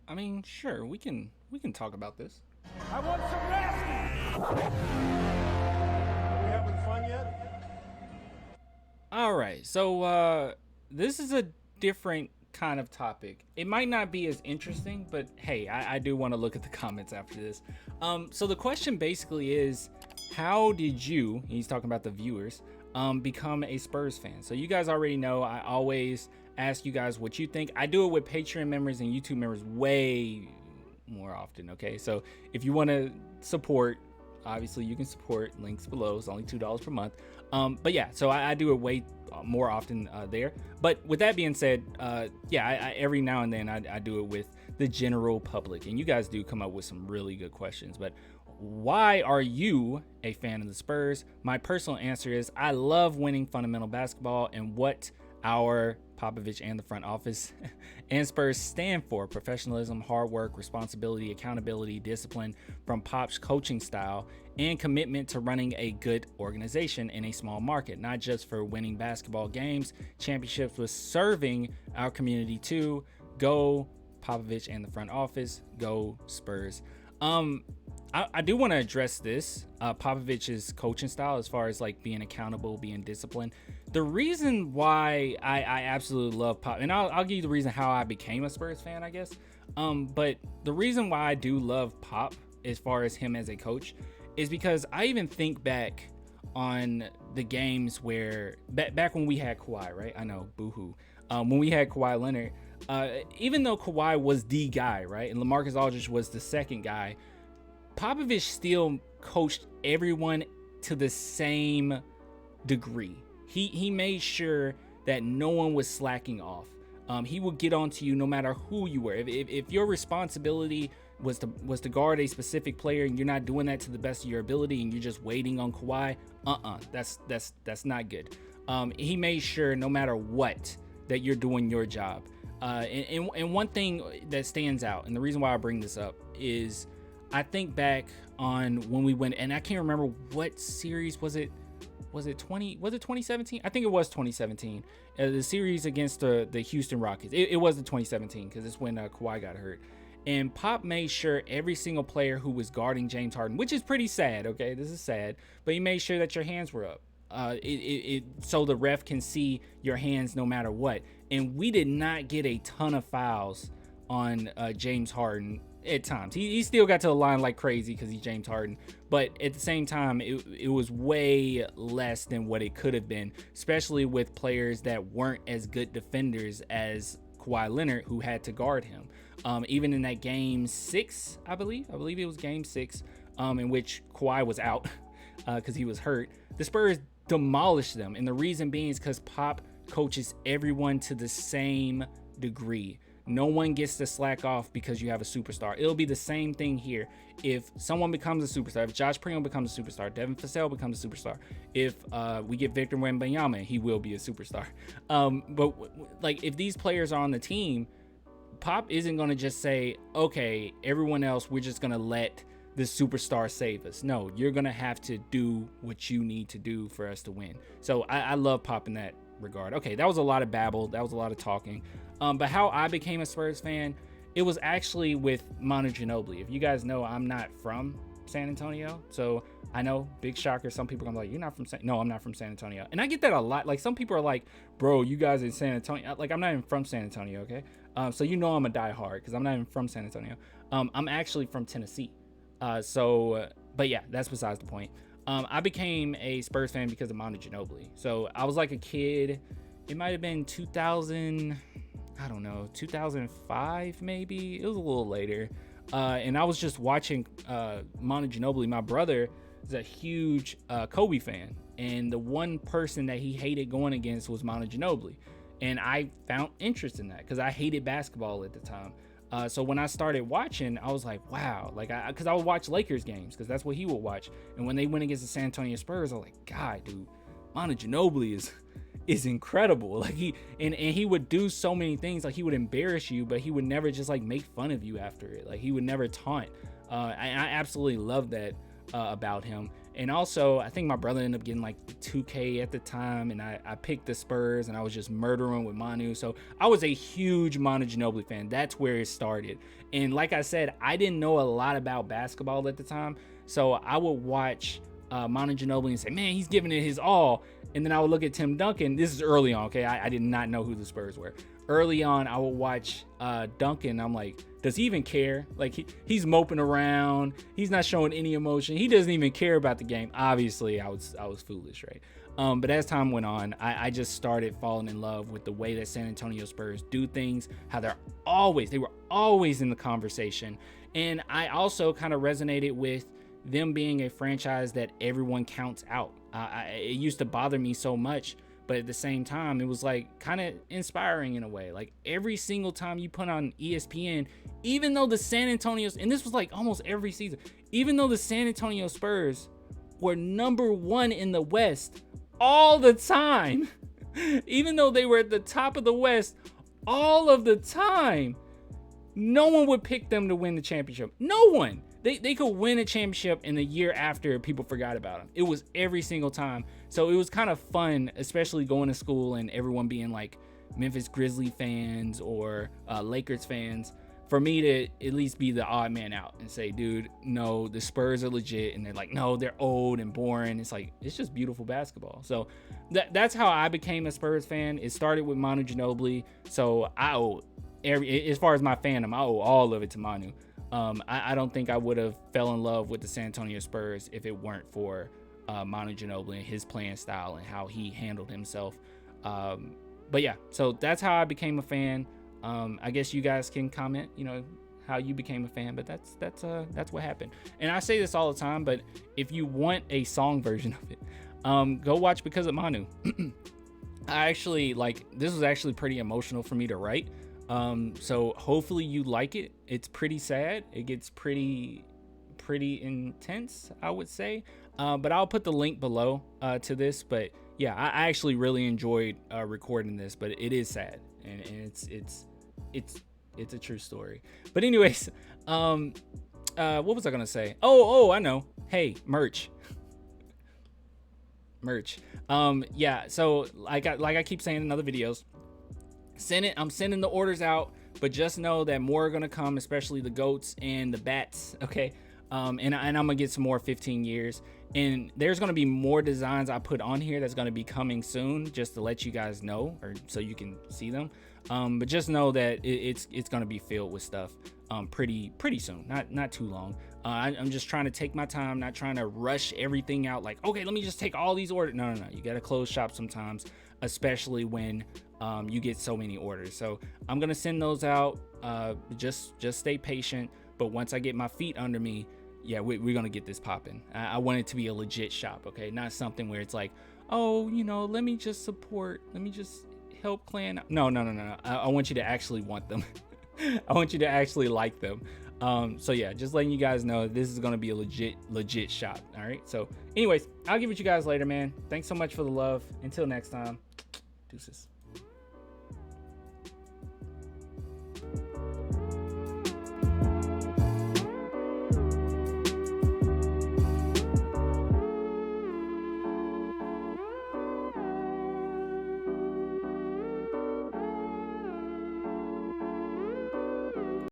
I mean, sure, we can talk about this. I want some nasty. Are we having fun yet? All right, so this is a different kind of topic. It might not be as interesting, but hey, I do want to look at the comments after this. So the question basically is, how did you? He's talking about the viewers. Become a Spurs fan. So you guys already know I always ask you guys what you think. I do it with Patreon members and YouTube members way more often. Okay, so if you want to support, obviously you can support, links below. It's only $2 per month. But yeah, so I do it way more often there. But with that being said, yeah, I every now and then I do it with the general public, and you guys do come up with some really good questions. But why are you a fan of the Spurs? My personal answer is I love winning fundamental basketball and what our Popovich and the front office and Spurs stand for: professionalism, hard work, responsibility, accountability, discipline from Pop's coaching style, and commitment to running a good organization in a small market, not just for winning basketball games, championships, with serving our community too. Go Popovich and the front office. Go Spurs. I do want to address this, Popovich's coaching style, as far as like being accountable, being disciplined. The reason why I absolutely love Pop, and I'll give you the reason how I became a Spurs fan, I guess. But the reason why I do love Pop, as far as him as a coach, is because I even think back on the games where back when we had Kawhi, right? I know, boohoo. When we had Kawhi Leonard, even though Kawhi was the guy, right, and LaMarcus Aldridge was the second guy, Popovich still coached everyone to the same degree. He made sure that no one was slacking off. He would get on to you no matter who you were. If your responsibility was to guard a specific player and you're not doing that to the best of your ability and you're just waiting on Kawhi, that's not good. He made sure no matter what that you're doing your job. And one thing that stands out, and the reason why I bring this up, is I think back on when we went, and I can't remember what series was it. Was it 2017? I think it was 2017. The series against the Houston Rockets. It was the 2017 because it's when Kawhi got hurt. And Pop made sure every single player who was guarding James Harden, which is pretty sad. Okay, this is sad, but he made sure that your hands were up. So the ref can see your hands no matter what. And we did not get a ton of fouls on James Harden at times. He still got to the line like crazy because he's James Harden, but at the same time it was way less than what it could have been, especially with players that weren't as good defenders as Kawhi Leonard, who had to guard him. Even in that game 6, I believe it was game 6, in which Kawhi was out because he was hurt, the Spurs demolished them. And the reason being is because Pop coaches everyone to the same degree. No one gets to slack off because you have a superstar. It'll be the same thing here. If someone becomes a superstar, if Josh Primo becomes a superstar, Devin Vassell becomes a superstar, if we get Victor Wembanyama, he will be a superstar. But like, if these players are on the team, Pop isn't going to just say, okay, everyone else, we're just going to let the superstar save us. No, you're going to have to do what you need to do for us to win. So I love Pop in that regard. Okay, that was a lot of babble. That was a lot of talking. But how I became a Spurs fan, it was actually with Manu Ginobili. If you guys know, I'm not from San Antonio. So I know, big shocker. Some people are like, you're not from No, I'm not from San Antonio. And I get that a lot. Like, some people are like, bro, you guys in San Antonio. Like, I'm not even from San Antonio, okay? So you know I'm a diehard because I'm not even from San Antonio. I'm actually from Tennessee. But yeah, that's besides the point. I became a Spurs fan because of Manu Ginobili. So I was like a kid. It might have been 2005 maybe. It was a little later. And I was just watching Manu Ginobili. My brother is a huge Kobe fan. And the one person that he hated going against was Manu Ginobili. And I found interest in that because I hated basketball at the time. So when I started watching, I was like, wow, like, because I would watch Lakers games because that's what he would watch. And when they went against the San Antonio Spurs, I was like, God, dude, Manu Ginobili is incredible. Like, he would do so many things. Like, he would embarrass you, but he would never just like make fun of you after it. Like, he would never taunt. I absolutely love that about him. And also, I think my brother ended up getting like the 2K at the time, and I picked the Spurs, and I was just murdering with Manu. So I was a huge Manu Ginobili fan. That's where it started. And like I said, I didn't know a lot about basketball at the time, so I would watch Manu Ginobili and say, man, he's giving it his all. And then I would look at Tim Duncan. This is early on, okay? I did not know who the Spurs were. Early on, I would watch Duncan. I'm like, does he even care? Like, he's moping around. He's not showing any emotion. He doesn't even care about the game. Obviously, I was foolish, right? But as time went on, I just started falling in love with the way that San Antonio Spurs do things, how they were always in the conversation. And I also kind of resonated with them being a franchise that everyone counts out. It used to bother me so much, but at the same time, it was like kind of inspiring in a way. Like every single time you put on ESPN, even though the San Antonio, and this was like almost every season, even though the San Antonio Spurs were number 1 in the West all the time, even though they were at the top of the West all of the time, no one would pick them to win the championship. No one. They could win a championship in the year after people forgot about them. It was every single time. So it was kind of fun, especially going to school and everyone being like Memphis Grizzlies fans or Lakers fans, for me to at least be the odd man out and say, dude, no, the Spurs are legit. And they're like, no, they're old and boring. It's like, it's just beautiful basketball. So that's how I became a Spurs fan. It started with Manu Ginobili. So I owe as far as my fandom, I owe all of it to Manu. I don't think I would have fell in love with the San Antonio Spurs if it weren't for Manu Ginobili and his playing style and how he handled himself. But yeah, so that's how I became a fan. I guess you guys can comment, how you became a fan, but that's what happened. And I say this all the time, but if you want a song version of it, go watch Because of Manu. I actually this was actually pretty emotional for me to write. So hopefully you like it. It's pretty sad. It gets pretty intense, I would say. But I'll put the link below to this. But yeah, I actually really enjoyed recording this, but it is sad, and it's a true story. But anyways, what was I gonna say? Oh, I know. Hey, merch. Yeah. So like I keep saying in other videos, I'm sending the orders out, but just know that more are gonna come, especially the goats and the bats. Okay. And I'm gonna get some more 15 years, and there's gonna be more designs I put on here that's gonna be coming soon, just to let you guys know, or so you can see them. But just know that it's gonna be filled with stuff pretty soon, not too long. I'm just trying to take my time, not trying to rush everything out. Like, okay, let me just take all these orders. No. You gotta close shop sometimes, especially when you get so many orders. So I'm gonna send those out. Just stay patient. But once I get my feet under me, yeah, we're gonna get this popping. I want it to be a legit shop, okay? Not something where it's like, oh, let me just support, let me just help clan. No. I want you to actually want them. I want you to actually like them. So yeah, just letting you guys know this is gonna be a legit shop. All right. So anyways, I'll give it to you guys later, man. Thanks so much for the love. Until next time, deuces.